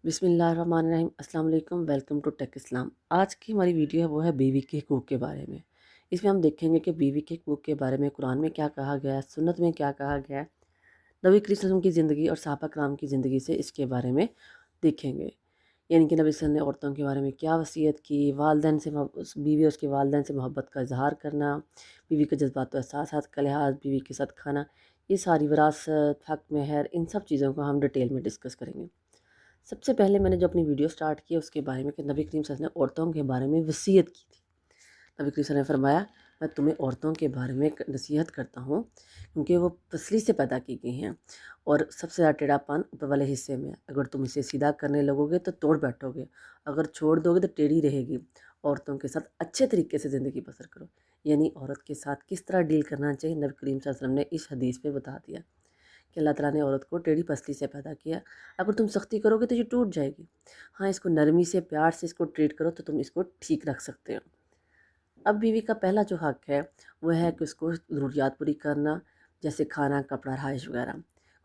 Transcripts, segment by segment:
بسم اللہ الرحمن الرحیم۔ السلام علیکم، ویلکم ٹو ٹیک اسلام۔ آج کی ہماری ویڈیو ہے وہ ہے بیوی کے حقوق کے بارے میں۔ اس میں ہم دیکھیں گے کہ بیوی کے حقوق کے بارے میں قرآن میں کیا کہا گیا ہے، سنت میں کیا کہا گیا ہے، نبی کریم صلی اللہ علیہ وسلم کی زندگی اور صحابہ کرام کی زندگی سے اس کے بارے میں دیکھیں گے۔ یعنی کہ نبی صلی اللہ علیہ وسلم نے عورتوں کے بارے میں کیا وصیت کی، والدین سے بیوی اور اس کے والدین سے محبت کا اظہار کرنا، بیوی کے جذبات و احساسات کا لحاظ، بیوی کے ساتھ کھانا، یہ ساری وراثت، حق مہر، ان سب چیزوں کو ہم ڈیٹیل میں ڈسکس کریں گے۔ سب سے پہلے میں نے جو اپنی ویڈیو سٹارٹ کی اس کے بارے میں کہ نبی کریم صلی اللہ علیہ وسلم نے عورتوں کے بارے میں وصیت کی تھی۔ نبی کریم صلی اللہ علیہ وسلم نے فرمایا میں تمہیں عورتوں کے بارے میں نصیحت کرتا ہوں کیونکہ وہ پسلی سے پیدا کی گئی ہیں اور سب سے زیادہ ٹیڑھا پن اوپر والے حصے میں ہے۔ اگر تم اسے سیدھا کرنے لگو گے تو توڑ بیٹھو گے، اگر چھوڑ دو گے تو ٹیڑھی رہے گی۔ عورتوں کے ساتھ اچھے طریقے سے زندگی بسر کرو، یعنی عورت کے ساتھ کس طرح ڈیل کرنا چاہیے نبی کریم صلی اللہ علیہ وسلم نے اس حدیث پہ بتا دیا کہ اللہ تعالیٰ نے عورت کو ٹیڑھی پسلی سے پیدا کیا۔ اگر تم سختی کرو گے تو یہ ٹوٹ جائے گی، ہاں اس کو نرمی سے پیار سے اس کو ٹریٹ کرو تو تم اس کو ٹھیک رکھ سکتے ہو۔ اب بیوی کا پہلا جو حق ہے وہ ہے کہ اس کو ضروریات پوری کرنا، جیسے کھانا، کپڑا، رہائش وغیرہ۔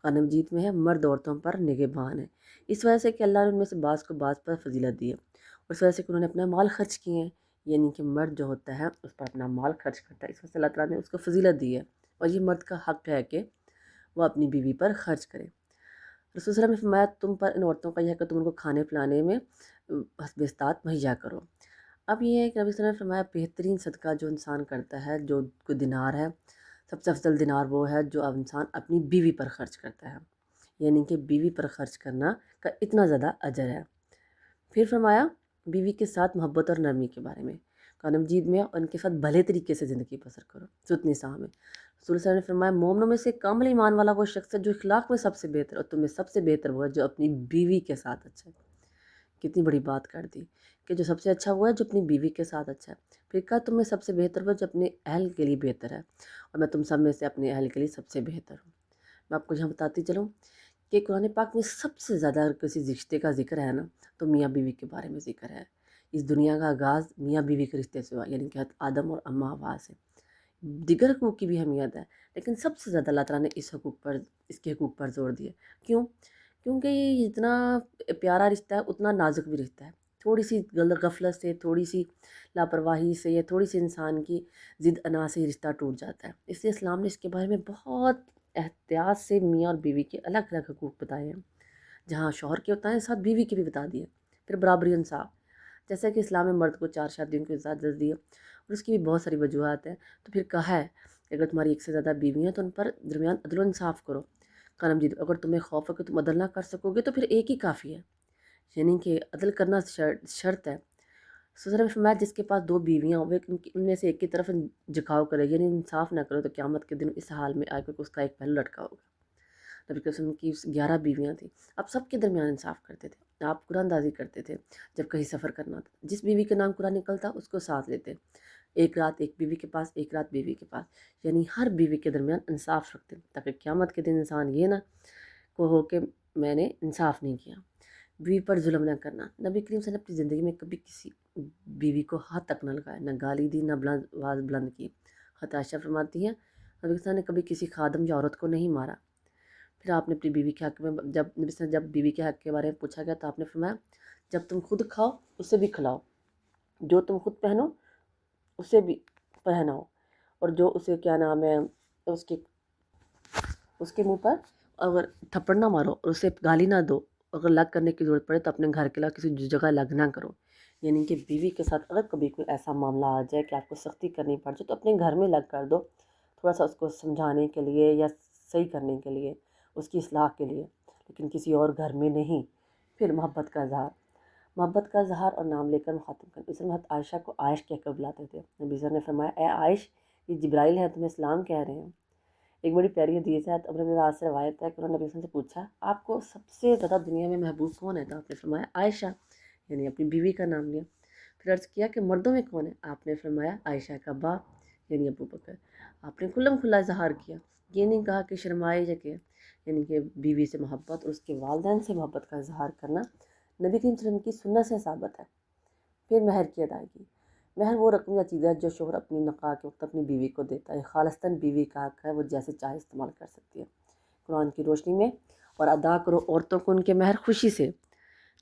قرآن مجید میں ہے مرد عورتوں پر نگہبان ہے، اس وجہ سے کہ اللہ نے ان میں سے بعض کو بعض پر فضیلت دی ہے، اور اس وجہ سے کہ انہوں نے اپنا مال خرچ کیے ہیں، یعنی کہ مرد جو ہوتا ہے اس پر اپنا مال خرچ کرتا ہے، اس وجہ سے اللہ تعالیٰ نے اس کو فضیلت دی ہے، اور یہ مرد کا حق ہے کہ وہ اپنی بیوی پر خرچ کرے۔ رسول صلی اللہ علیہ وسلم نے فرمایا تم پر ان عورتوں کا یہ ہے کہ تم ان کو کھانے پلانے میں حسب استطاعت مہیا کرو۔ اب یہ ہے کہ نبی صلی اللہ علیہ وسلم نے فرمایا بہترین صدقہ جو انسان کرتا ہے، جو کوئی دینار ہے، سب سے افضل دینار وہ ہے جو اب انسان اپنی بیوی پر خرچ کرتا ہے، یعنی کہ بیوی پر خرچ کرنا کا اتنا زیادہ اجر ہے۔ پھر فرمایا بیوی کے ساتھ محبت اور نرمی کے بارے میں، قرآن مجید میں ان کے ساتھ بھلے طریقے سے زندگی بسر کرو، سورۃ النساء میں رسول صلی اللہ علیہ وسلم نے فرمایا مومنوں میں سے کامل ایمان والا وہ شخص ہے جو اخلاق میں سب سے بہتر، اور تم میں سب سے بہتر وہ ہے جو اپنی بیوی کے ساتھ اچھا ہے۔ کتنی بڑی بات کر دی کہ جو سب سے اچھا وہ ہے جو اپنی بیوی کے ساتھ اچھا ہے۔ پھر کہا تم میں سب سے بہتر وہ جو اپنے اہل کے لیے بہتر ہے، اور میں تم سب میں سے اپنے اہل کے لیے سب سے بہتر ہوں۔ میں آپ کو یہاں بتاتی چلوں کہ قرآن پاک میں سب سے زیادہ اگر کسی رشتے کا ذکر ہے نا تو میاں بیوی کے بارے میں ذکر ہے۔ اس دنیا کا آغاز میاں بیوی کے رشتے سے ہوا، یعنی کہ حضرت آدم اور اماں حوا سے۔ دیگر حقوق کی بھی اہمیت ہے، لیکن سب سے زیادہ اللہ تعالیٰ نے اس کے حقوق پر زور دیا۔ کیوں؟ کیونکہ یہ جتنا پیارا رشتہ ہے اتنا نازک بھی رشتہ ہے۔ تھوڑی سی غفلت سے، تھوڑی سی لاپرواہی سے، یا تھوڑی سی انسان کی ضد انا سے رشتہ ٹوٹ جاتا ہے۔ اس لیے اسلام نے اس کے بارے میں بہت احتیاط سے میاں اور بیوی کے الگ الگ حقوق بتائے ہیں، جہاں شوہر کے ہوتا ہے ساتھ بیوی کے بھی بتا دیے۔ پھر برابری انصاف، جیسا کہ اسلام میں مرد کو 4 شادیوں کی اجازت دی ہے، اور اس کی بھی بہت ساری وجوہات ہیں۔ تو پھر کہا ہے کہ اگر تمہاری ایک سے زیادہ بیوی ہیں تو ان پر درمیان عدل و انصاف کرو۔ قرآن مجید اگر تمہیں خوف ہے کہ تم عدل نہ کر سکو گے تو پھر ایک ہی کافی ہے، یعنی کہ عدل کرنا شرط ہے۔ سورہ میں فرمایا جس کے پاس 2 بیویاں ہوں ان میں سے ایک کی طرف جھکاؤ کرے، یعنی انصاف نہ کرو تو قیامت کے دن اس حال میں آئے کہ اس کا ایک پہلو لٹکا ہوگا۔ نبی صلی اللہ علیہ وسلم کی 11 بیویاں تھیں، آپ سب کے درمیان انصاف کرتے تھے، آپ قرآن دازی کرتے تھے، جب کہیں سفر کرنا تھا جس بیوی کے نام قرآن نکلتا اس کو ساتھ لیتے، ایک رات ایک بیوی کے پاس، ایک رات بیوی کے پاس، یعنی ہر بیوی کے درمیان انصاف رکھتے تاکہ قیامت کے دن انسان یہ نہ کو ہو کہ میں نے انصاف نہیں کیا۔ بیوی پر ظلم نہ کرنا، نبی کریم صلی اللہ علیہ وسلم اپنی زندگی میں کبھی کسی بیوی کو ہاتھ تک نہ لگایا، نہ گالی دی، نہ آواز بلند کی۔ حضرت عائشہ فرماتی ہیں نبی صلی اللہ علیہ وسلم نے کبھی کسی خادم یا عورت کو نہیں مارا۔ پھر آپ نے اپنی بیوی کے حق میں جب نبی صلی اللہ علیہ وسلم جب بیوی کے حق کے بارے میں پوچھا گیا تو آپ نے فرمایا جب تم خود کھاؤ اسے بھی کھلاؤ، جو تم خود پہنو اسے بھی پہناؤ، اور جو اسے کیا نام ہے اس کے منہ پر اگر تھپڑ نہ مارو اور اسے گالی نہ دو، اگر لگ کرنے کی ضرورت پڑے تو اپنے گھر کے علاوہ کسی جگہ لگ نہ کرو۔ یعنی کہ بیوی کے ساتھ اگر کبھی کوئی ایسا معاملہ آ جائے کہ آپ کو سختی کرنی پڑ جائے تو اپنے گھر میں لگ کر دو، تھوڑا سا اس کو سمجھانے کے لیے یا صحیح کرنے کے لیے، اس کی اصلاح کے لیے، لیکن کسی اور گھر میں نہیں۔ پھر محبت کا اظہار اور نام لے کر مخاطب کرنا۔ اس میں عائشہ کو عائش کہہ کر بلاتے تھے، نبی صلی اللہ علیہ وسلم نے فرمایا اے عائش یہ جبرائیل ہے تمہیں اسلام کہہ رہے ہیں۔ ایک بڑی پیاری حدیث ہے، ابن راز سے روایت ہے کہ انہوں نے نبی صلی اللہ علیہ وسلم سے پوچھا آپ کو سب سے زیادہ دنیا میں محبوب کون ہے؟ تو آپ نے فرمایا عائشہ، یعنی اپنی بیوی کا نام لیا۔ پھر عرض کیا کہ مردوں میں کون ہے؟ آپ نے فرمایا عائشہ کا باپ یعنی ابو بکر۔ آپ نے کھلم کھلا اظہار کیا، یہ نہیں کہا کہ شرمائے یا کہ، یعنی کہ بیوی سے محبت اور اس کے والدین سے محبت کا اظہار کرنا نبی کریم صلی اللہ علیہ وسلم کی سنت سے ثابت ہے۔ پھر مہر کی ادائیگی، مہر وہ رقم یا چیز ہے جو شوہر اپنی نکاح کے وقت اپنی بیوی کو دیتا ہے، خالصتاً بیوی کا حق ہے، وہ جیسے چاہے استعمال کر سکتی ہے۔ قرآن کی روشنی میں اور ادا کرو عورتوں کو ان کے مہر خوشی سے،